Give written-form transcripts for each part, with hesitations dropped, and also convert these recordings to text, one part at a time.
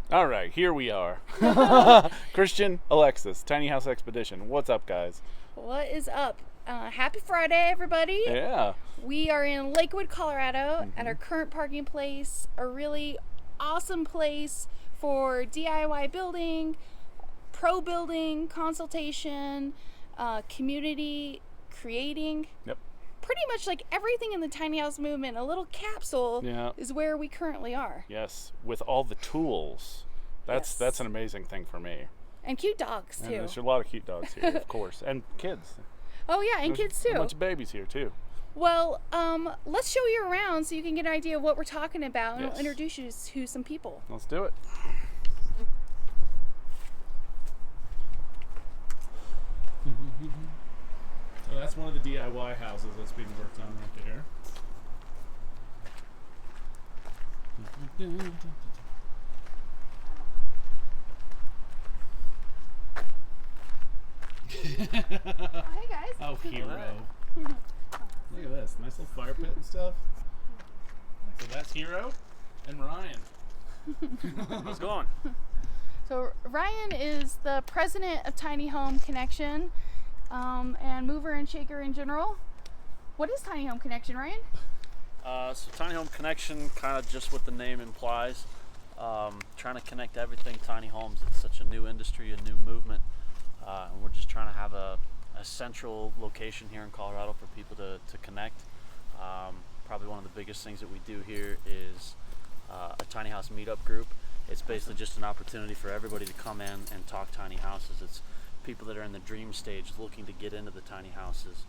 All right, here we are. Christian, Alexis, Tiny House Expedition. What's up, guys? What is up? Happy Friday, everybody. Yeah. We are in Lakewood, Colorado at our current parking place, a really awesome place for DIY building, pro building, consultation, community creating. Yep. Pretty much like everything in the tiny house movement, a little capsule is where we currently are. Yes, with all the tools. That's an amazing thing for me. And cute dogs, too. And there's a lot of cute dogs here, of course. And kids. Oh, yeah, and There's kids, too. A bunch of babies here, too. Well, let's show you around so you can get an idea of what we're talking about, and Yes. we'll introduce you to some people. Let's do it. So that's one of the DIY houses that's being worked on right there. Hey, guys. Oh, hero. Look at this. Nice little fire pit and stuff. So that's Hero and Ryan. How's it going? So Ryan is the president of Tiny Home Connection and mover and shaker in general. What is Tiny Home Connection, Ryan? So Tiny Home Connection, kind of just what the name implies, trying to connect everything tiny homes. It's such a new industry, a new movement, and we're just trying to have a central location here in Colorado for people to connect. Probably one of the biggest things that we do here is a tiny house meetup group. It's basically just an opportunity for everybody to come in and talk tiny houses. It's people that are in the dream stage looking to get into the tiny houses.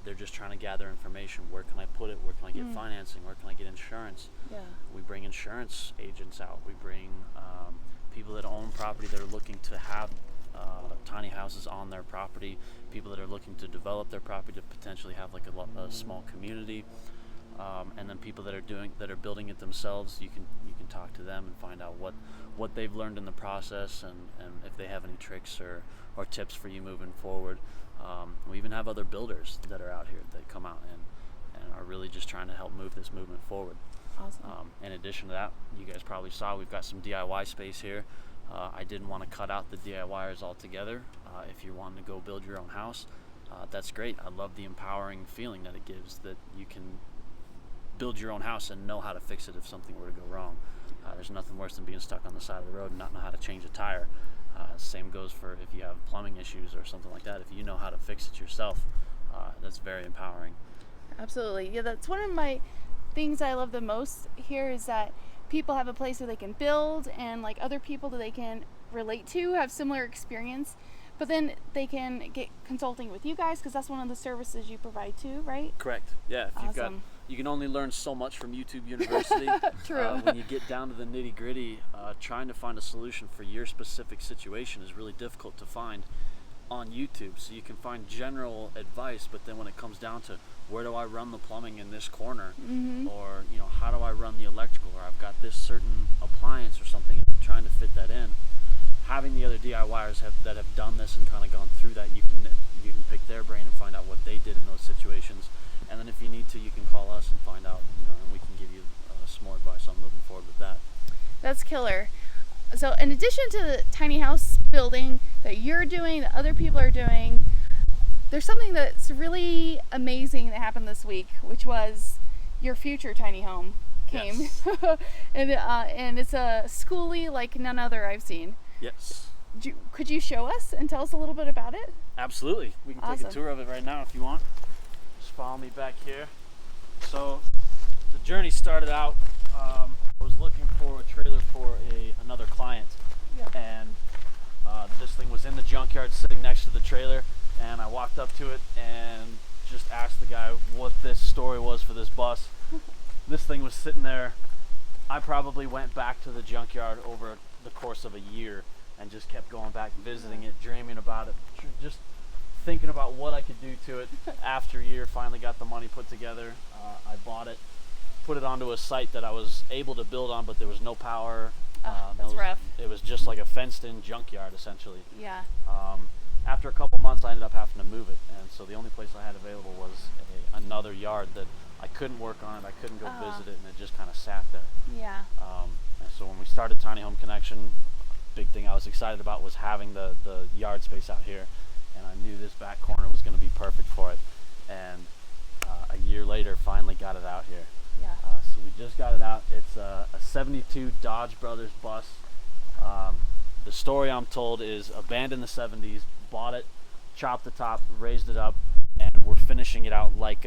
They're just trying to gather information. Where can I put it? Where can I get financing? Where can I get insurance? Yeah. We bring insurance agents out. We bring people that own property that are looking to have tiny houses on their property. People that are looking to develop their property to potentially have like a small community. And then people that are building it themselves. You can talk to them and find out what they've learned in the process and if they have any tricks or tips for you moving forward. We even have other builders that are out here that come out and are really just trying to help move this movement forward. Awesome. In addition to that, you guys probably saw we've got some DIY space here. I didn't want to cut out the DIYers altogether. If you're wanting to go build your own house, that's great. I love the empowering feeling that it gives that you can build your own house and know how to fix it if something were to go wrong. There's nothing worse than being stuck on the side of the road and not know how to change a tire. Same goes for if you have plumbing issues or something like that. If you know how to fix it yourself, that's very empowering. Absolutely. Yeah, that's one of my things I love the most here is that people have a place where they can build and like other people that they can relate to have similar experience, but then they can get consulting with you guys because that's one of the services you provide too, right? Correct. Yeah. If you've got, Awesome. you can only learn so much from YouTube University. True. When you get down to the nitty gritty, trying to find a solution for your specific situation is really difficult to find on YouTube. So you can find general advice, but then when it comes down to where do I run the plumbing in this corner, or how do I run the electrical, or I've got this certain appliance or something, and trying to fit that in. Having the other DIYers that have done this and kind of gone through that, you can pick their brain and find out what they did in those situations. And then if you need to, you can call us and find out, and we can give you some more advice on moving forward with that. That's killer. So in addition to the tiny house building that you're doing, that other people are doing, there's something that's really amazing that happened this week, which was your future tiny home came. Yes. and it's a skoolie like none other I've seen. Yes. Could you show us and tell us a little bit about it? Absolutely. We can take Awesome. a tour of it right now if you want. Just follow me back here. So the journey started out, I was looking for a trailer for another client. Yeah. And this thing was in the junkyard sitting next to the trailer, and I walked up to it and just asked the guy what this story was for this bus. This thing was sitting there. I probably went back to the junkyard over the course of a year and just kept going back, visiting it, dreaming about it, just thinking about what I could do to it. After a year, finally got the money put together. I bought it, put it onto a site that I was able to build on, but there was no power. That's rough. It was just like a fenced-in junkyard, essentially. Yeah. After a couple months, I ended up having to move it, and so the only place I had available was another yard that I couldn't work on it. I couldn't go visit it, and it just kind of sat there. Yeah. And so when we started Tiny Home Connection, big thing I was excited about was having the yard space out here, and I knew this back corner was going to be perfect for it. And a year later, finally got it out here. Yeah. So we just got it out. It's a 72 Dodge Brothers bus. The story I'm told is abandoned in the 70s, bought it, chopped the top, raised it up, and we're finishing it out like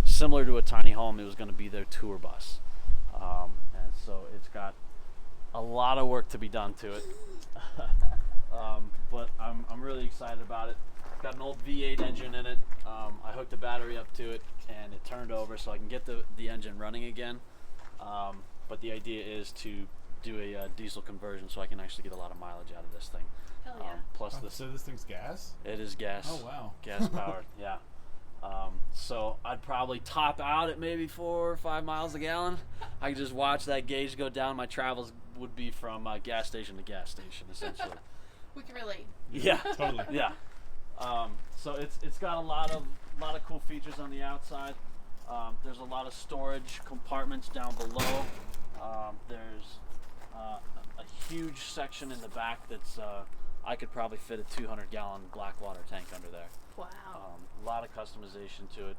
similar to a tiny home. It was going to be their tour bus. And so it's got a lot of work to be done to it. But I'm really excited about it. Got an old V8 engine in it. I hooked a battery up to it and it turned over so I can get the engine running again. But the idea is to do a diesel conversion so I can actually get a lot of mileage out of this thing. Hell yeah. Plus So this thing's gas? it is gas. Oh, wow. Gas powered, yeah. So I'd probably top out at maybe 4 or 5 miles a gallon. I could just watch that gauge go down. My travels would be from gas station to gas station, essentially. We can relate. Yeah, Totally. yeah. So it's got a lot of cool features on the outside. There's a lot of storage compartments down below. There's a huge section in the back that's I could probably fit a 200-gallon black water tank under there. Wow. A lot of customization to it.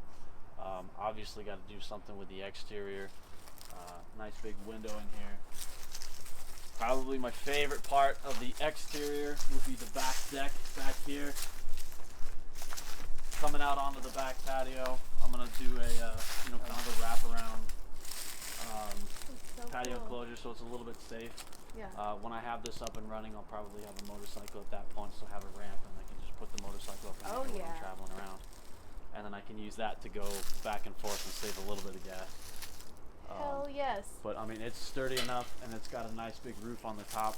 Obviously got to do something with the exterior. Nice big window in here. Probably my favorite part of the exterior would be the back deck back here. Coming out onto the back patio, I'm gonna do a kind of a wraparound patio closure, so it's a little bit safe. Yeah. When I have this up and running, I'll probably have a motorcycle at that point, so have a ramp, and I can just put the motorcycle up in here when I'm traveling around, and then I can use that to go back and forth and save a little bit of gas. Hell yes. But I mean, it's sturdy enough, and it's got a nice big roof on the top.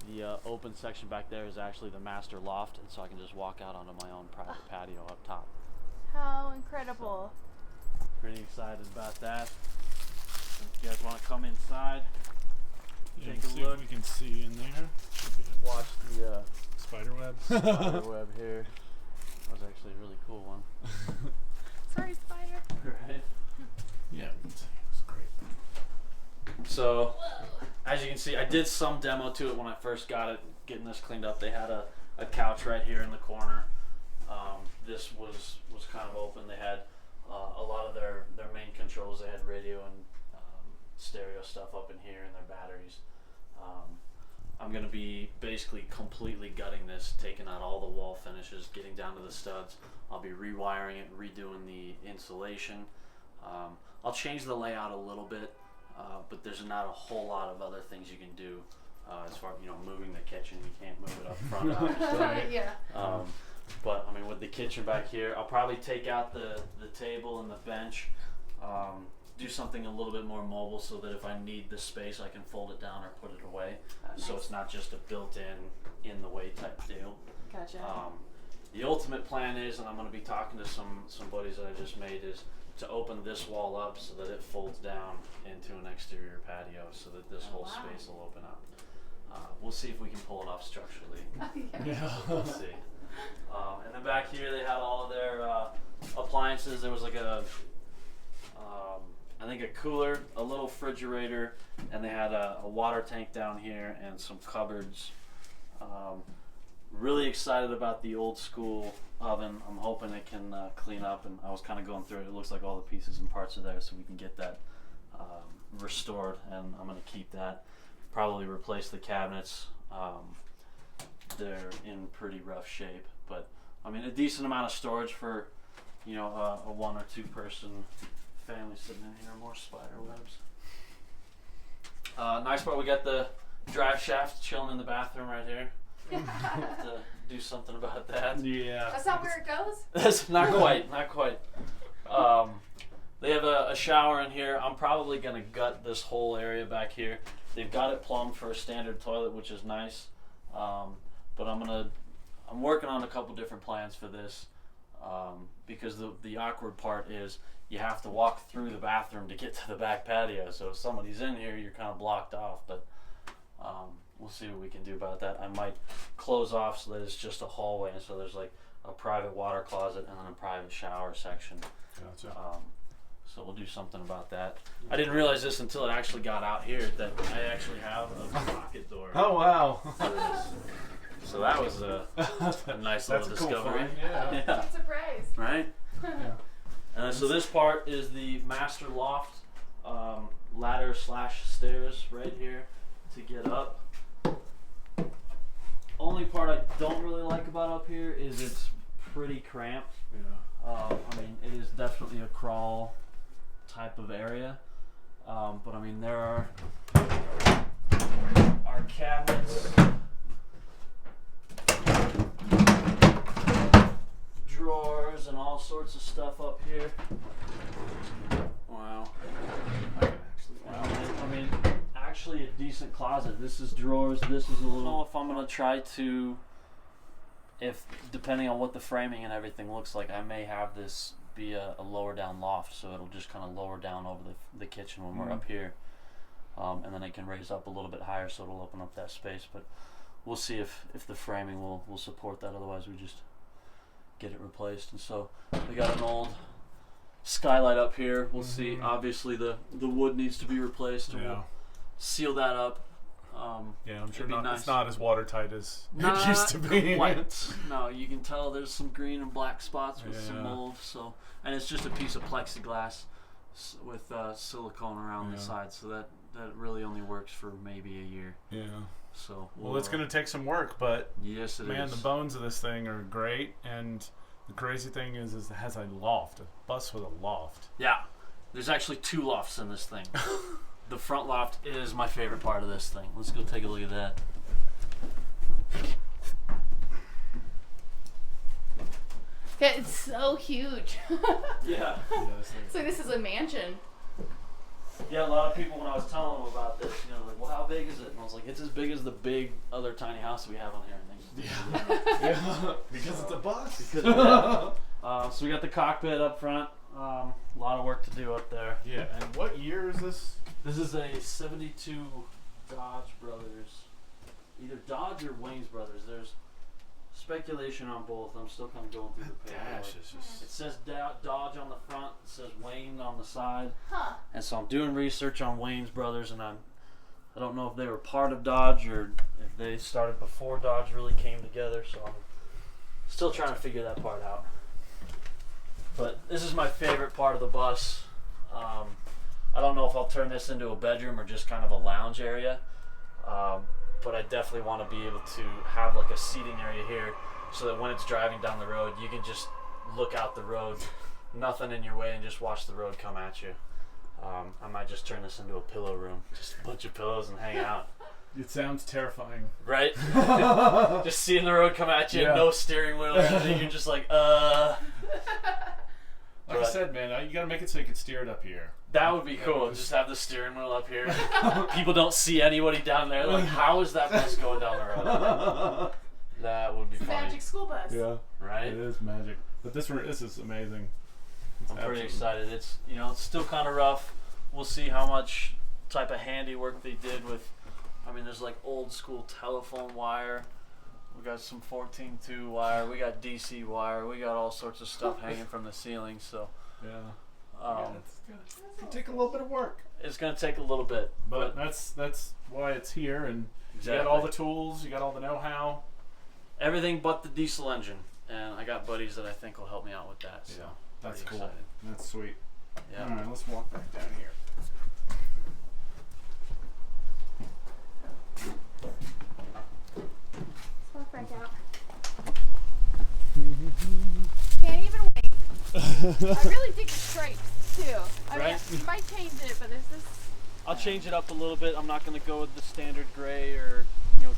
The open section back there is actually the master loft, and so I can just walk out onto my own private patio up top. How incredible. So, pretty excited about that. If you guys want to come inside, Yeah, take see a look, if we can see in there. Should be a watch the spider web. spider web here. That was actually a really cool one. Sorry, spider. Right? Yeah, we can see. It's great. So, as you can see, I did some demo to it when I first got it, getting this cleaned up. They had a couch right here in the corner. This was kind of open. They had a lot of their main controls. They had radio and stereo stuff up in here and their batteries. I'm going to be basically completely gutting this, taking out all the wall finishes, getting down to the studs. I'll be rewiring it, redoing the insulation. I'll change the layout a little bit. But there's not a whole lot of other things you can do as far as moving the kitchen. You can't move it up front. Obviously. Yeah. But I mean, with the kitchen back here, I'll probably take out the table and the bench, do something a little bit more mobile so that if I need the space, I can fold it down or put it away. So it's not just a built-in the way type deal. Gotcha. The ultimate plan is, and I'm going to be talking to some buddies that I just made, is to open this wall up so that it folds down into an exterior patio so that this whole space will open up. We'll see if we can pull it off structurally. Yeah. We'll see. And then back here they had all of their appliances. There was like I think a cooler, a little refrigerator, and they had a water tank down here and some cupboards. Really excited about the old school oven. I'm hoping it can clean up, and I was kind of going through it. It looks like all the pieces and parts are there, so we can get that restored, and I'm going to keep that. Probably replace the cabinets. They're in pretty rough shape, but I mean a decent amount of storage for a 1 or 2 person family sitting in here. More spider webs. Nice part, we got the drive shaft chilling in the bathroom right here. Have to do something about that. Yeah. That's not where it goes? That's not quite, not quite. They have a shower in here. I'm probably gonna gut this whole area back here. They've got it plumbed for a standard toilet, which is nice. But I'm working on a couple different plans for this, because the awkward part is you have to walk through the bathroom to get to the back patio. So if somebody's in here, you're kind of blocked off. But we'll see what we can do about that. I might close off so that it's just a hallway, and so there's like a private water closet and then a private shower section. Gotcha. So we'll do something about that. I didn't realize this until it actually got out here that I actually have a pocket door. Oh wow! For this. So that was a nice little That's a cool discovery. find, yeah. Yeah. Surprise. Right? Yeah. And then, so this part is the master loft, ladder / stairs right here to get up. Only part I don't really like about up here is it's pretty cramped. Yeah. I mean, it is definitely a crawl type of area, but I mean there are our cabinets, drawers, and all sorts of stuff up here. Wow. I mean, actually a decent closet. This is drawers. This is a little. I don't know if I'm gonna try to. If depending on what the framing and everything looks like, I may have this be a lower down loft, so it'll just kind of lower down over the kitchen when we're up here, and then it can raise up a little bit higher, so it'll open up that space. But we'll see if the framing will support that. Otherwise, we just get it replaced. And so we got an old skylight up here. We'll see. Obviously, the wood needs to be replaced. And we'll seal that up. Yeah, I'm sure nice. It's not as watertight as Not it used to be. quite. No, you can tell there's some green and black spots with some mold. So, and it's just a piece of plexiglass with silicone around the side. So that really only works for maybe a year. Yeah. So well, it's going to take some work, but yes, it is. Man, the bones of this thing are great, and the crazy thing is it has a loft, a bus with a loft. Yeah, there's actually 2 lofts in this thing. The front loft is my favorite part of this thing. Let's go take a look at that. Yeah, it's so huge. Yeah. So this is a mansion. Yeah, a lot of people, when I was telling them about this, like, well, how big is it? And I was like, it's as big as the big other tiny house we have on here. And Yeah, because it's a bus. So we got the cockpit up front. A lot of work to do up there. Yeah, and what year is this? This is a 72 Dodge Brothers. Either Dodge or Wayne's Brothers. There's speculation on both. I'm still kind of going through the paperwork. It says Dodge on the front. It says Wayne on the side. Huh. And so I'm doing research on Wayne's Brothers, and I don't know if they were part of Dodge or if they started before Dodge really came together. So I'm still trying to figure that part out. But this is my favorite part of the bus. I don't know if I'll turn this into a bedroom or just kind of a lounge area. But I definitely want to be able to have like a seating area here so that when it's driving down the road, you can just look out the road, nothing in your way, and just watch the road come at you. I might just turn this into a pillow room, just a bunch of pillows and hang out. It sounds terrifying. Right? Just seeing the road come at you, no steering wheel, and you're just like, Like I said, man, you gotta make it so you can steer it up here. That would be cool. Just have the steering wheel up here. People don't see anybody down there. Like, how is that bus going down the road? That would be funny. Magic school bus. Yeah, right? It is magic. But this is amazing. I'm pretty excited. It's it's still kind of rough. We'll see how much type of handiwork they did with. I mean, there's like old school telephone wire. We got some 14-2 wire. We got DC wire. We got all sorts of stuff hanging from the ceiling. So it's gonna take a little bit of work. It's gonna take a little bit, but that's why it's here, and you got all the tools, you got all the know-how, everything but the diesel engine. And I got buddies that I think will help me out with that. So that's cool. Excited. That's sweet. Yeah. All right, let's walk back down here. Walk back out. Can't even wait. I really dig the stripes too. I mean, you might change it, but is this? I'll change it up a little bit. I'm not going to go with the standard gray or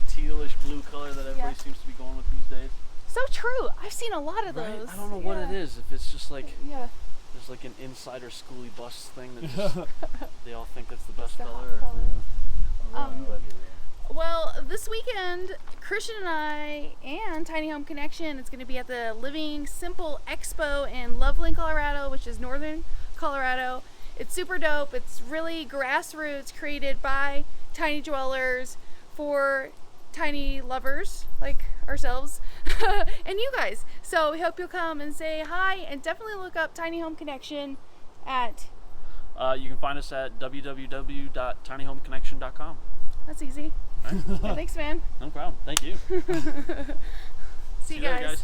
tealish blue color that everybody seems to be going with these days. So true. I've seen a lot of those. I don't know what it is. If it's just like there's like an insider skoolie bus thing that just, they all think that's the best color. Well, this weekend, Christian and I and Tiny Home Connection, it's going to be at the Living Simple Expo in Loveland, Colorado, which is northern Colorado. It's super dope. It's really grassroots, created by tiny dwellers for tiny lovers like ourselves and you guys. So we hope you'll come and say hi, and definitely look up Tiny Home Connection at You can find us at www.tinyhomeconnection.com. That's easy. Right? Yeah, thanks, man. No problem. Thank you. See you later, guys.